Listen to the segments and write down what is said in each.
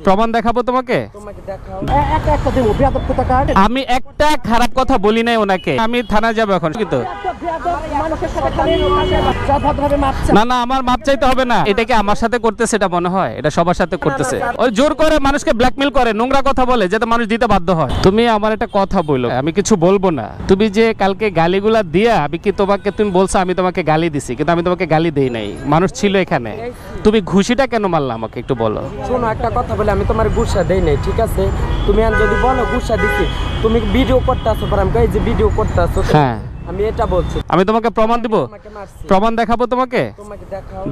প্রমাণ দেখাবো তোমাকে। আমি একটা খারাপ কথা বলি নাই ওনাকে। আমি থানায় যাবো এখন। কিন্তু না না, আমার মাপ চাইতে হবে না। এটা কি আমার সাথে করতেছে? এটা মনে হয় এটা সবার সাথে করতেছে। ওই জোর করে মানুষকে ব্ল্যাকমেল করে, নোংরা কথা বলে, যাতে মানুষ দিতে বাধ্য হয়। তুমি আমার একটা কথা বললো, আমি কিছু বলবো না। তুমি যে কালকে গালিগুলা দিয়া, আমি কি তোমাকে, তুমি বলছো আমি তোমাকে গালি দিছি, কিন্তু আমি তোমাকে গালি দেই নাই। মানুষ ছিল এখানে। তুমি ঘুষিটা কেন মারলা আমাকে একটু বলো। শোনো, একটা কথা বলে, আমি তোমার গুসা দেই নাই, ঠিক আছে? তুমি যদি বলো গুসা দিছি, তুমি ভিডিও করতে আসো, পর আমি এই যে ভিডিও করতে আসো। হ্যাঁ, আমি এটা বলছি। আমি তোমাকে প্রমাণ দিব, প্রমাণ দেখাবো তোমাকে।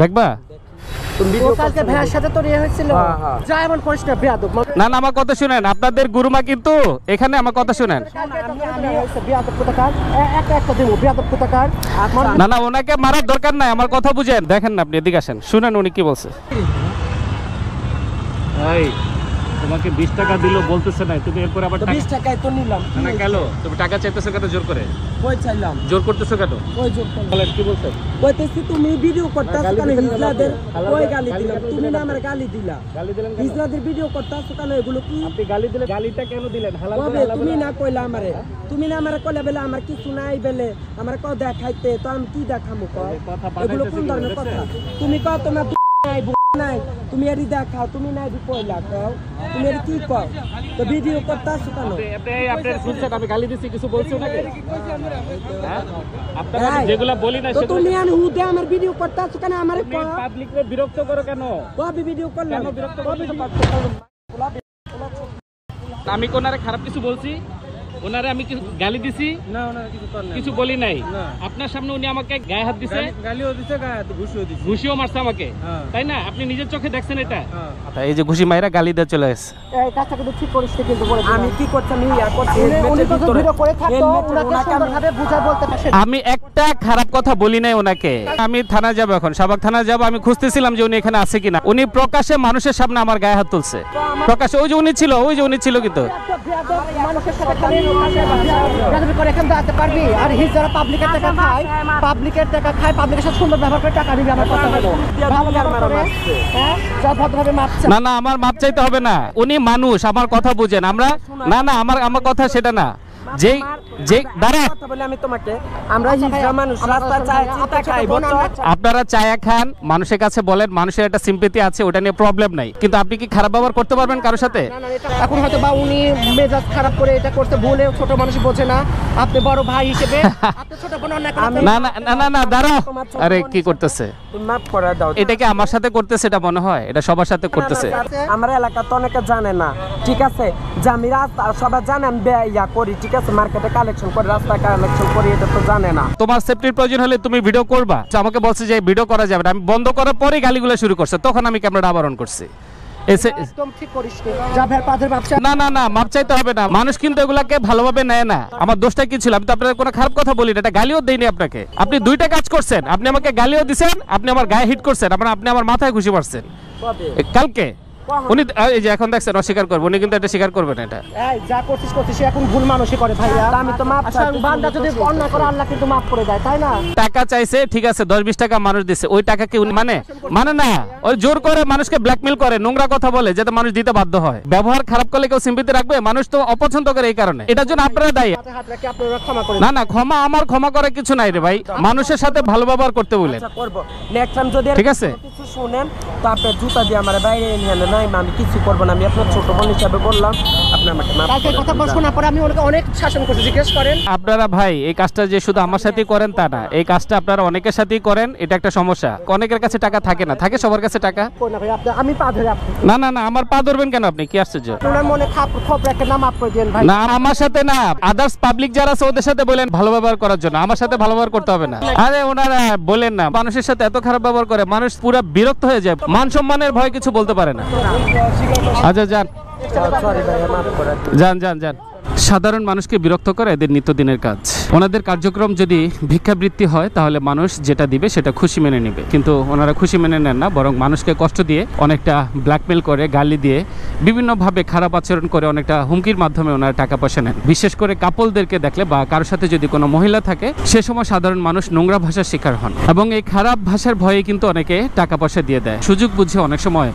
দেখবা না না, আমার কথা শুনেন। আপনাদের গুরুমা কিন্তু এখানে, আমার কথা শুনেন। না না, ওনাকে মারার দরকার নাই, আমার কথা বুঝেন। দেখেন না, আপনি এদিকে আসেন, শুনেন উনি কি বলছে। তোমাকে 20 টাকা দিল বলতেছে না, তুমি এরপর আবার 20 টাকায় তো নিলাম না। কেন তুমি টাকা চাইতেছো কেন জোর করে? কই চাইলাম? জোর করতেছো কেন? কই জোর করলাম? বলেন কি বলছেন? কইতেছি তুমি ভিডিও করতেছো কেন? হিজলাদের কই গালি দিলাম? তুমি না আমার গালি দিলা। গালি দিলেন কেন? হিজলাদের ভিডিও করতেছো কেন? এগুলো কি আপনি গালি দিলেন? গালিটা কেন দিলেন? হালাল কবে তুমি না কইলা আমারে? তুমি না আমারে কইলা বেলে আমার কিছু নাই বেলে আমারে কও দেখাইতে, তো আমি কি দেখামু? কও এগুলো কোন ধরনের কথা? তুমি কও তোমার নাই নাই, তুমি এরি দেখাও, তুমি নাই কইলা কও, তুমি এরি কি কও? তো ভিডিও করতেছো কেন? আপনি শুনছেন আমি গালি দিছি, কিছু বলছো নাকি? হ্যাঁ, আপনারা যেগুলা বলি না তো তুমি আন হুদে আমার ভিডিও করতেছো কেন? আমারে কও পাবলিককে বিরক্ত করো কেন? কবে ভিডিও করলাম? কেন বিরক্ত করছো? আমি কোনারে খারাপ কিছু বলছি? ওনারে আমি কিছু গালি দিছি? না, ওনারে কিছু কর না, কিছু বলি নাই। আপনার সামনে উনি আমাকে গায়ে হাত দিছে, গালিও দিছে, গায়ে হাত ঘুষিও দিছে, ঘুষিও মারছে আমাকে, তাই না? আপনি নিজের চোখে দেখছেন এটা। এই যে ঘুষি মাইরা গালি দিয়ে চলে গেছে। এই কাজটা কিন্তু ঠিক করিস না, কিন্তু বলে আমি কি করছি? আমি ইয়া করছি, উনি তো ভিডিও করে থাকতো, ওনাকে সুন্দরভাবে বুঝাই বলতে পারছেন। আমি একটা খারাপ কথা বলি নাই ওনাকে। আমি থানায় যাব এখন, শাহবাগ থানায় যাব। আমি খুঁজতেছিলাম যে উনি এখানে আছে কিনা। উনি প্রকাশ্যে মানুষের সামনে আমার গায়ে হাত তুলছে, প্রকাশ্যে। ওই যে উনি ছিল, ওই যে উনি ছিল। কিন্তু মানুষের সাথে খালি করে এখানে দাঁড়াতে পারবি? আর হিজ যারা পাবলিকের টাকা খায়, পাবলিকের টাকা খায়, পাবলিকের সাথে সুন্দর ব্যবহার করে টাকা দিবি। আমার কথা হলো ভালো ব্যবহার করে, হ্যাঁ, যা ভদ্রভাবে মাপ চাই। না না, আমার মাপ চাইতে হবে না। উনি মানুষ, আমার কথা বুঝেন। আমরা না না, আমার কথা সেটা না। যেই যে দাঁড়া কথা বলে আমি তোমাকে, আমরা হিজড়া মানুষ, রাস্তা চায় খাই, আপনারা চায়া খান, মানুষের কাছে বলেন, মানুষের একটা সিম্পেথি আছে, ওটা নিয়ে প্রবলেম নাই। কিন্তু আপনি কি খারাপ ব্যবহার করতে পারবেন কারোর সাথে? এখন হয়তো বা উনি মেজাজ খারাপ করে এটা করতে ভুলে, ছোট মানুষ বোঝে না। আপনি বড় ভাই হিসেবে আপনি ছোট বোন অন্যায় করে। না না না না, দাঁড়াও। আরে কি করতেছে? তুমি মাফ করে দাও। এটা কি আমার সাথে করতেছে? এটা মনে হয় এটা সবার সাথে করতেছে। আমার এলাকা তো অনেকে জানে না, ঠিক আছে? যে আমি রাস্তা সবাই জানে আমি ইয়া করি, ঠিক আছে? মার্কেটে কালেকশন করে, রাস্তায় কালেকশন করি, এটা তো জানে না। তোমার সেফটির প্রয়োজন হলে তুমি ভিডিও করবা। আমাকে বলছে যে ভিডিও করা যাবে না। আমি বন্ধ করার পরে গালিগুলো শুরু করছে, তখন আমি ক্যামেরাটা আবরণ করছি। একদম ঠিক করিস যা ভাই পাদের ব্যবসা। না না না, মাপ চাইতে হবে না। মানুষ কিন্তু এগুলাকে ভালোভাবে নেয় না। আমার দোষটা কি ছিল? আমি তো আপনার কোনো খারাপ কথা বলি না, এটা গালিও দেইনি আপনাকে। আপনি দুইটা কাজ করছেন, আপনি আমাকে গালিও দিছেন, আপনি আমার গায়ে হিট করছেন, আপনি আমার মাথায় ঘুষি মারছেন কালকে। উনি এই যে এখন দেখছেন অস্বীকার করবে, উনি কিন্তু এটা স্বীকার করবেন। এটা এই যা করছিস এখন ভুল মানুষই করে ভাইয়া। আমি তো মাপ চাই, বান্দা যদি অন্যায় করে আল্লাহ কিন্তু মাফ করে দেয়, তাই না? টাকা চাইছে, ঠিক আছে, 10-20 টাকা মানুষ দিছে, ওই টাকা কি উনি মানে না? ওই জোর করে মানুষকে ব্ল্যাকমেল করে, নোংরা কথা বলে, যাতে মানুষ দিতে বাধ্য হয়। ব্যবহার খারাপ করলে কেউ সিম্পেথি রাখবে? মানুষ তো অপছন্দ করে এই কারণে। এটার জন্য আপনারা দায়ী। না না, ক্ষমা করার কিছু নাই রে ভাই। মানুষের সাথে ভালো ব্যবহার করতে বলেন। নেক্সট টাইম যদি ঠিক আছে কিছু শুনেন, তো আপনি জুতা দিয়ে আমার বাইরে নিয়ে নেন। আমি কিছু করবো না, আমি আপনার ছোট বোন হিসাবে বললাম, আপনি আমাকে মাফ করে দেন। কথা শোনার পরে আমি অনেক শাসন করছি, জিজ্ঞেস করেন। আপনারা ভাই এই কাজটা যে শুধু আমার সাথেই করেন তা না, এই কাজটা আপনারা অনেকের সাথেই করেন। এটা একটা সমস্যা। অনেকের কাছে টাকা থাকে না, থাকে সবার কাছে টাকা। আমি পা ধরে আপনি না না না, আমার পা ধরবেন কেন? আপনি কি আশ্চর্য? আপনার মনে খপ রেখে না মাফ করে দেন ভাই। না, আমার সাথে না, আদার্স পাবলিক যারা আছে ওদের সাথে বলেন ভালো ব্যবহার করার জন্য। আমার সাথে ভালো ব্যবহার করতে হবে না। আরে ওনারা বলেন না, মানুষের সাথে এত খারাপ ব্যবহার করে, মানুষ পুরো বিরক্ত হয়ে যায়। মান সম্মানের ভয় কিছু বলতে পারে না। আচ্ছা যান যান যান যান। সাধারণ মানুষকে বিরক্ত করে এদের নিত্যদিনের কাজ। ওনাদের কার্যক্রম যদি ভিক্ষাবৃত্তি হয় তাহলে মানুষ যেটা দিবে সেটা খুশি মেনে নেবে, কিন্তু ওনারা খুশি মেনে নেন না, বরং মানুষকে কষ্ট দিয়ে অনেকটা ব্ল্যাকমেল করে, গালি দিয়ে, বিভিন্নভাবে খারাপ আচরণ করে, অনেকটা হুমকির মাধ্যমে ওনারা টাকা পয়সা নেন। বিশেষ করে কাপলদেরকে দেখলে বা কারোর সাথে যদি কোনো মহিলা থাকে সে সময় সাধারণ মানুষ নোংরা ভাষার শিকার হন, এবং এই খারাপ ভাষার ভয়ে কিন্তু অনেকে টাকা পয়সা দিয়ে দেয়। সুযোগ বুঝে অনেক সময়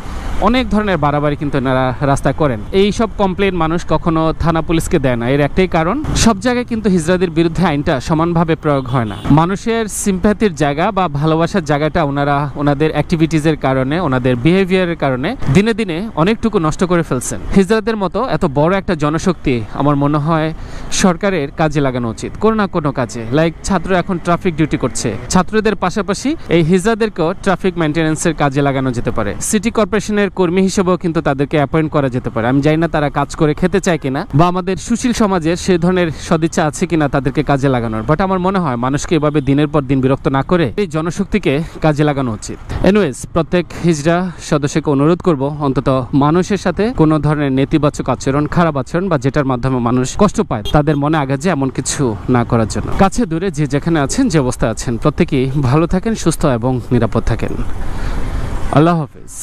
অনেক ধরনের বাড়াবাড়ি কিন্তু এনারা রাস্তায় করেন। এই সব কমপ্লেন মানুষ কখনো থানা পুলিশকে দেয় না, এর একটাই কারণ সব জায়গায় কিন্তু হিজড়াদের বিরুদ্ধে আইনটা সমানভাবে প্রয়োগ হয় না। মানুষের সিম্প্যাথির জায়গা বা ভালোবাসার জায়গাটা ওনারা ওনাদের অ্যাক্টিভিটিজের কারণে, ওনাদের বিহেভিয়ারের কারণে দিনে দিনে অনেকটুকু নষ্ট করে ফেলছেন। হিজড়াদের মতো এত বড় একটা জনশক্তি আমার মনে হয় সরকারের কাজে লাগানো উচিত, কোনো না কোনো কাজে। লাইক ছাত্র এখন ট্রাফিক ডিউটি করছে, ছাত্রদের পাশাপাশি এই হিজড়াদেরকেও ট্রাফিক মেইনটেনেন্সের কাজে লাগানো যেতে পারে। সিটি কর্পোরেশনের কর্মী হিসেবেও কিন্তু তাদেরকে অ্যাপয়েন্ট করা যেতে পারে। আমি জানি না তারা কাজ করে খেতে চায় কিনা, বা আমাদের সুশীল সমাজের সে ধরনের সদিচ্ছা আছে কিনা তাদেরকে কাজে লাগানোর, বাট আমার মনে হয় মানুষকে এভাবে দিনের পর দিন বিরক্ত না করে এই জনশক্তিকে কাজে লাগানো উচিত। এনিওয়েজ, প্রত্যেক হিজড়া সদস্যকে অনুরোধ করব অন্তত মানুষের সাথে কোনো ধরনের নেতিবাচক আচরণ, খারাপ আচরণ বা যেটার মাধ্যমে মানুষ কষ্ট পায় তাদের মনে আঘাত যায় এমন কিছু না করার জন্য। কাছে দূরে যে যেখানে আছেন, যে অবস্থায় আছেন, প্রত্যেকেই ভালো থাকেন, সুস্থ এবং নিরাপদ থাকেন। আল্লাহ হাফেজ।